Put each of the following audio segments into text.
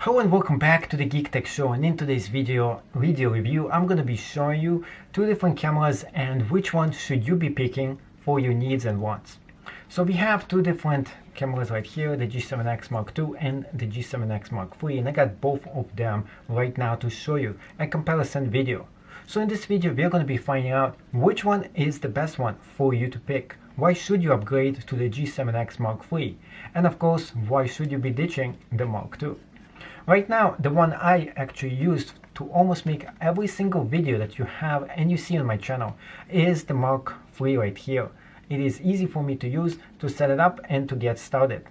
Hello and welcome back to the Geek Tech Show, and in today's video review I'm going to be showing you two different cameras and which one should you be picking for your needs and wants. So we have two different cameras right here, the G7x Mark II and the G7x Mark III, and I got both of them right now to show you a comparison video. So in this video we're going to be finding out which one is the best one for you to pick. Why should you upgrade to the G7x Mark III? And of course, why should you be ditching the Mark II? Right now, the one I actually used to almost make every single video that you have and you see on my channel is the Mark III right here. It is easy for me to use, to set it up and to get started.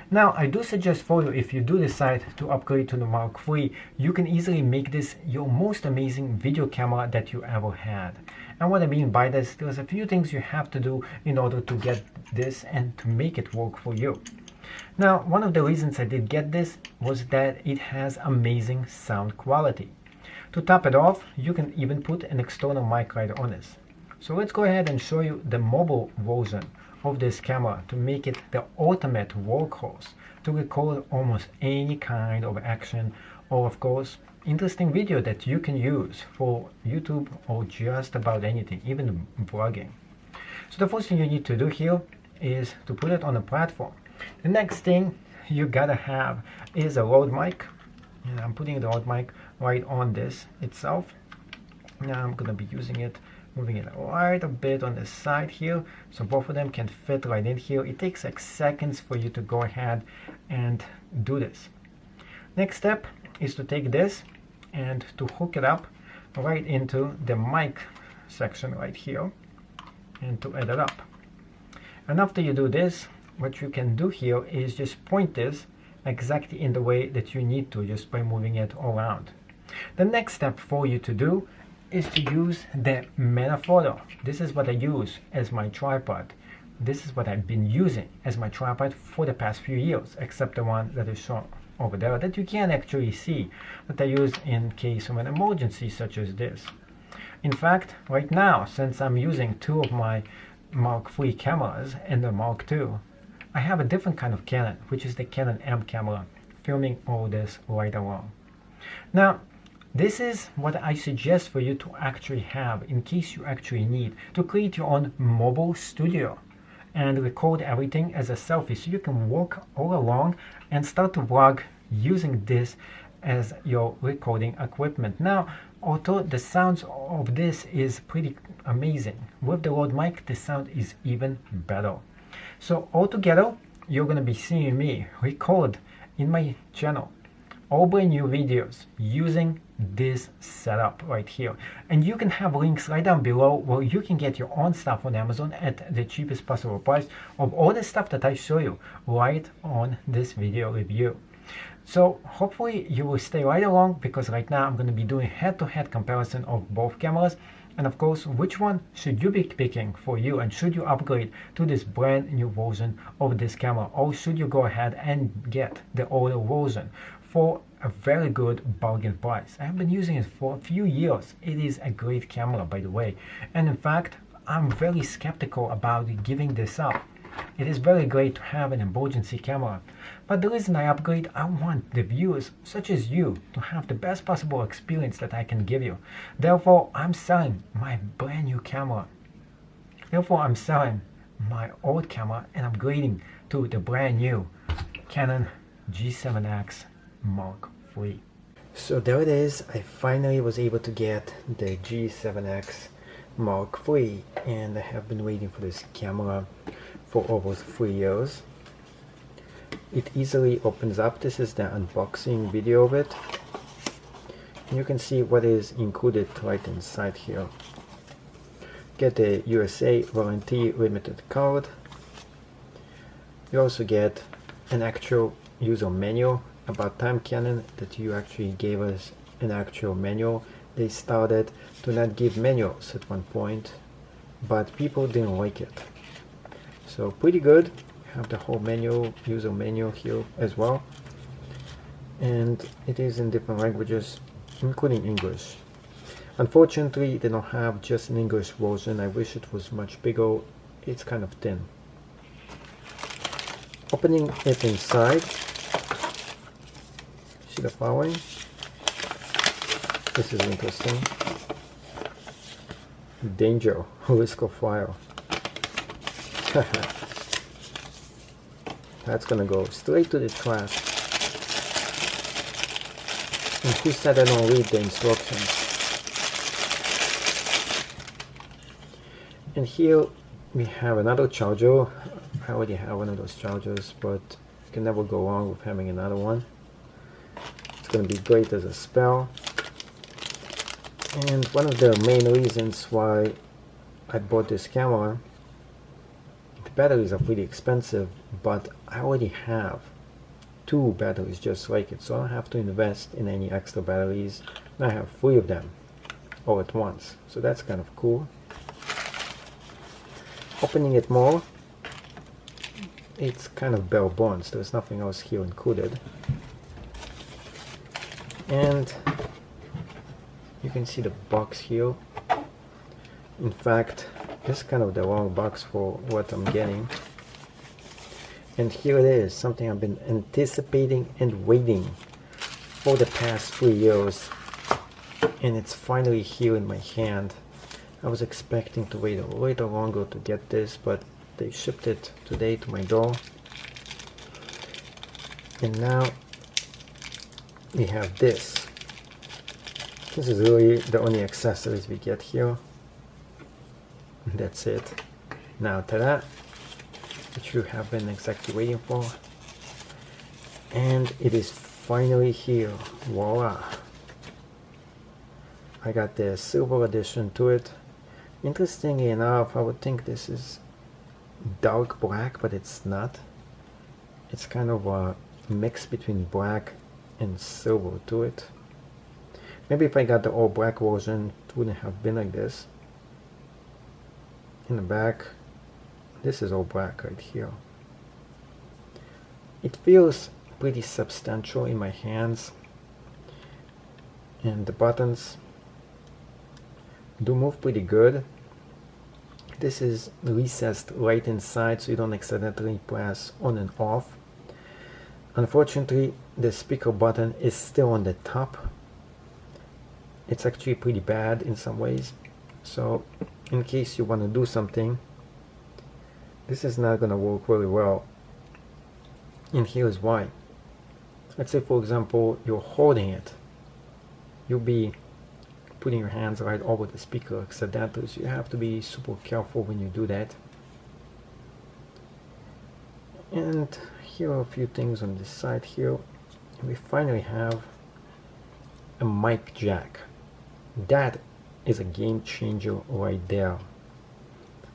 Now, I do suggest for you, if you do decide to upgrade to the Mark III, you can easily make this your most amazing video camera that you ever had. And what I mean by this, there's a few things you have to do in order to get this and to make it work for you. Now, one of the reasons I did get this was that it has amazing sound quality. To top it off, you can even put an external mic right on this. So let's go ahead and show you the mobile version of this camera to make it the ultimate workhorse to record almost any kind of action or, of course, interesting video that you can use for YouTube or just about anything, even vlogging. So the first thing you need to do here is to put it on a platform. The next thing you gotta have is a Rode mic, and I'm putting the Rode mic right on this itself. Now I'm gonna be using it, moving it right a bit on the side here, so both of them can fit right in here. It takes like seconds for you to go ahead and do this. Next step is to take this and to hook it up right into the mic section right here and to add it up. And after you do this, what you can do here is just point this exactly in the way that you need to, just by moving it around. The next step for you to do is to use the Manafrotto. This is what I use as my tripod. This is what I've been using as my tripod for the past few years, except the one that is shown over there that you can actually see, that I use in case of an emergency such as this. In fact, right now, since I'm using two of my Mark III cameras and the Mark II, I have a different kind of Canon, which is the Canon M camera, filming all this right along. Now, this is what I suggest for you to actually have in case you actually need to create your own mobile studio and record everything as a selfie, so you can walk all along and start to vlog using this as your recording equipment. Now, although the sounds of this is pretty amazing, with the Rode mic the sound is even better. So altogether, you're going to be seeing me record in my channel all brand new videos using this setup right here. And you can have links right down below where you can get your own stuff on Amazon at the cheapest possible price of all the stuff that I show you right on this video review. So hopefully you will stay right along, because right now I'm going to be doing head-to-head comparison of both cameras. And of course, which one should you be picking for you, and should you upgrade to this brand new version of this camera, or should you go ahead and get the older version for a very good bargain price? I have been using it for a few years. It is a great camera, by the way, and in fact I'm very skeptical about giving this up. It is very great to have an emergency camera, but the reason I upgrade, I want the viewers such as you to have the best possible experience that I can give you. Therefore, I'm selling my brand new camera. Therefore, I'm selling my old camera and upgrading to the brand new Canon G7x Mark III. So there it is. I finally was able to get the G7x Mark III, and I have been waiting for this camera for over 3 years. It easily opens up. This is the unboxing video of it. And you can see what is included right inside here. Get a USA warranty limited card. You also get an actual user manual. About time, Canon, that you actually gave us an actual manual. They started to not give manuals at one point, but people didn't like it. So pretty good. You have the whole manual, user manual here as well, and it is in different languages, including English. Unfortunately, they don't have just an English version. I wish it was much bigger. It's kind of thin. Opening it inside, the following. This is interesting. Danger, risk of fire. That's gonna go straight to the trash. And who said I don't read the instructions? And here we have another charger. I already have one of those chargers, but you can never go wrong with having another one. It's going to be great as a spare. And one of the main reasons why I bought this camera, the batteries are pretty expensive, but I already have 2 batteries just like it, so I don't have to invest in any extra batteries. And I have 3 of them all at once, so that's kind of cool. Opening it more, it's kind of bare bones. There's nothing else here included. And you can see the box here. In fact, this is kind of the wrong box for what I'm getting. And here it is, something I've been anticipating and waiting for the past 3 years. And it's finally here in my hand. I was expecting to wait a little longer to get this, but they shipped it today to my door. And now we have this. This is really the only accessories we get here. That's it. Now ta-da, which you have been exactly waiting for. And it is finally here. Voila. I got the silver edition to it. Interestingly enough, I would think this is dark black, but it's not. It's kind of a mix between black and silver to it. Maybe if I got the all black version, it wouldn't have been like this. In the back, this is all black right here. It feels pretty substantial in my hands, and the buttons do move pretty good. This is recessed right inside, so you don't accidentally press on and off. Unfortunately, the speaker button is still on the top. It's actually pretty bad in some ways, so in case you want to do something, this is not going to work very well. And here's why. Let's say, for example, you're holding it. You'll be putting your hands right over the speaker accidentally, so you have to be super careful when you do that. And here are a few things on this side here. We finally have a mic jack. That is a game changer right there.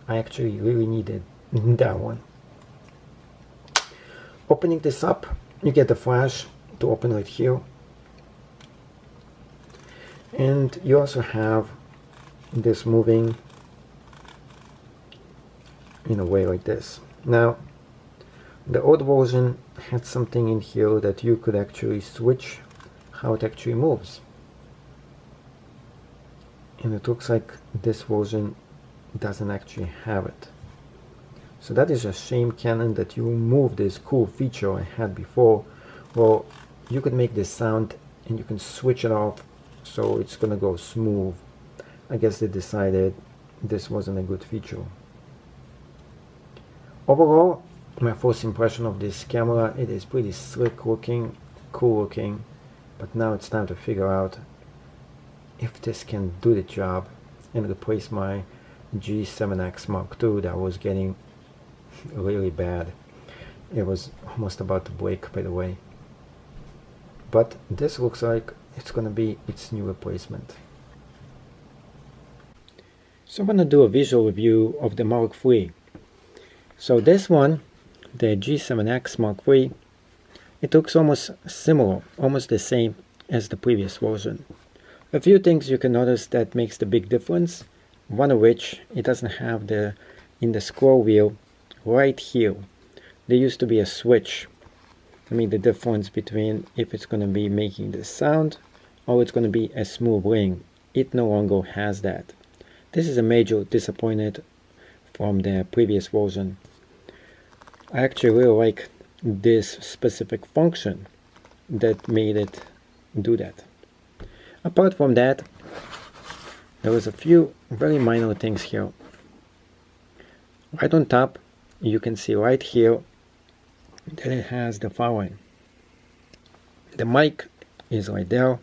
I actually really needed that one. Opening this up, you get the flash to open right here. And you also have this moving in a way like this. Now, the old version had something in here that you could actually switch how it actually moves. And it looks like this version doesn't actually have it. So that is a shame, Canon, that you removed this cool feature I had before. Well, you could make this sound and you can switch it off so it's gonna go smooth. I guess they decided this wasn't a good feature. Overall, my first impression of this camera, it is pretty slick looking, cool looking, but now it's time to figure out if this can do the job and replace my G7x Mark II that was getting really bad. It was almost about to break, by the way. But this looks like it's gonna be its new replacement. So I'm gonna do a visual review of the Mark III. So this one, the G7x Mark III, it looks almost similar, almost the same as the previous version. A few things you can notice that makes the big difference, one of which it doesn't have the in the scroll wheel right here. There used to be a switch. I mean the difference between if it's going to be making the sound or it's going to be a smooth ring. It no longer has that. This is a major disappointment from the previous version. I actually really like this specific function that made it do that. Apart from that, there was a few very minor things here. Right on top, you can see right here that it has the following. The mic is right there,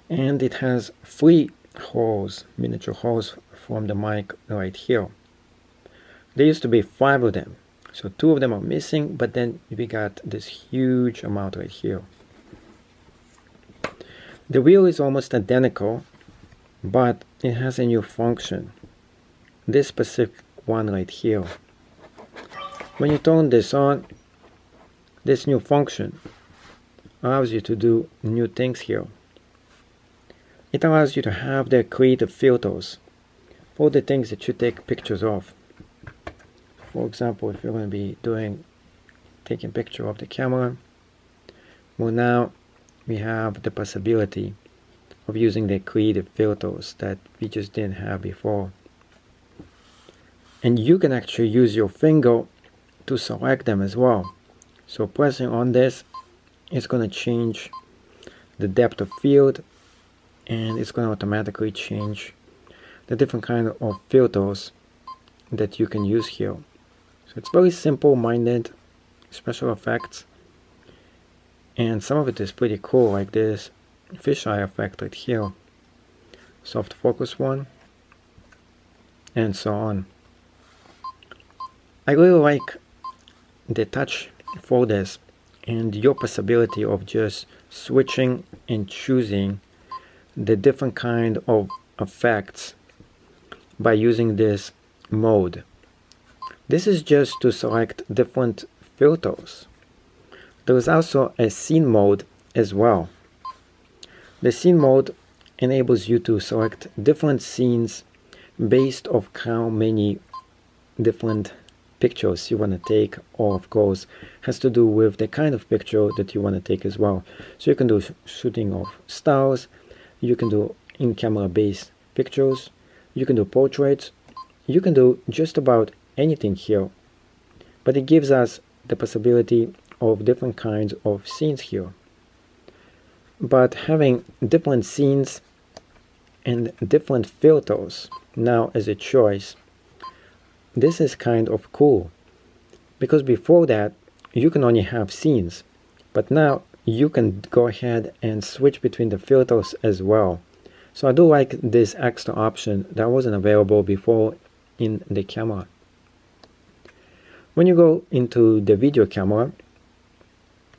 and it has 3 holes, miniature holes from the mic right here. There used to be 5 of them, so 2 of them are missing, but then we got this huge amount right here. The wheel is almost identical, but it has a new function. This specific one right here. When you turn this on, this new function allows you to do new things here. It allows you to have the creative filters for the things that you take pictures of. For example, if you're going to be taking a picture of the camera, well, now we have the possibility of using the creative filters that we just didn't have before. And you can actually use your finger to select them as well. So pressing on this is going to change the depth of field, and it's going to automatically change the different kind of filters that you can use here. So it's very simple-minded special effects, and some of it is pretty cool, like this fisheye effect right here, soft focus one, and so on. I really like the touch for this and your possibility of just switching and choosing the different kind of effects by using this mode. This is just to select different filters. There is also a scene mode as well. The scene mode enables you to select different scenes based on how many different pictures you want to take, or of course has to do with the kind of picture that you want to take as well. So you can do shooting of stars, you can do in-camera based pictures, you can do portraits, you can do just about anything here. But it gives us the possibility of different kinds of scenes here. But having different scenes and different filters now as a choice, this is kind of cool, because before that you can only have scenes, but now you can go ahead and switch between the filters as well. So I do like this extra option that wasn't available before in the camera. When you go into the video camera,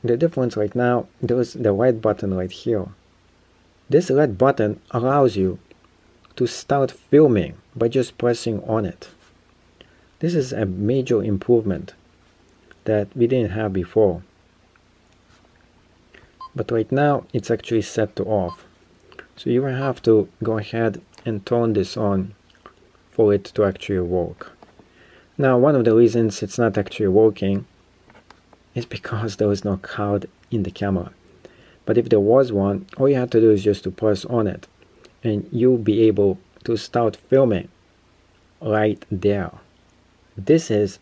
the difference right now, there's the red button right here. This red button allows you to start filming by just pressing on it. This is a major improvement that we didn't have before. But right now it's actually set to off. So you will have to go ahead and turn this on for it to actually work. Now, one of the reasons it's not actually working is because there is no cloud in the camera. But if there was one, all you have to do is just to press on it, and you'll be able to start filming right there. This is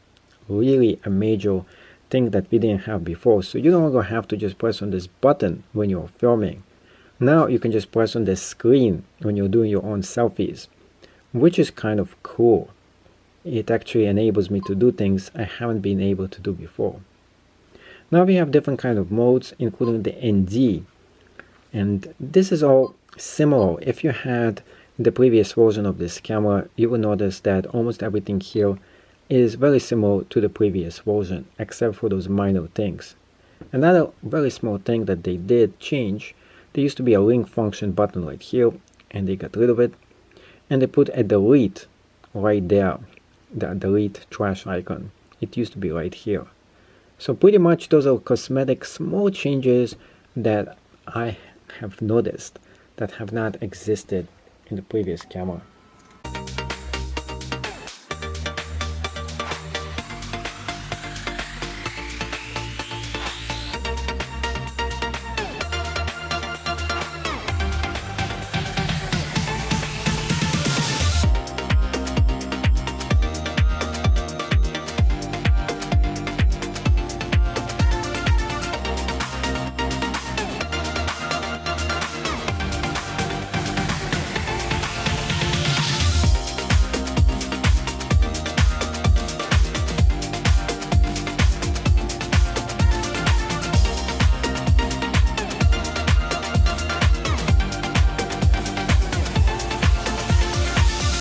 really a major thing that we didn't have before. So you no longer have to just press on this button when you're filming. Now you can just press on the screen when you're doing your own selfies, which is kind of cool. It actually enables me to do things I haven't been able to do before. Now we have different kind of modes, including the ND, and this is all similar. If you had the previous version of this camera, you will notice that almost everything here is very similar to the previous version, except for those minor things. Another very small thing that they did change, there used to be a link function button right here, and they got rid of it, and they put a delete right there, the delete trash icon. It used to be right here. So pretty much those are cosmetic small changes that I have noticed that have not existed in the previous camera.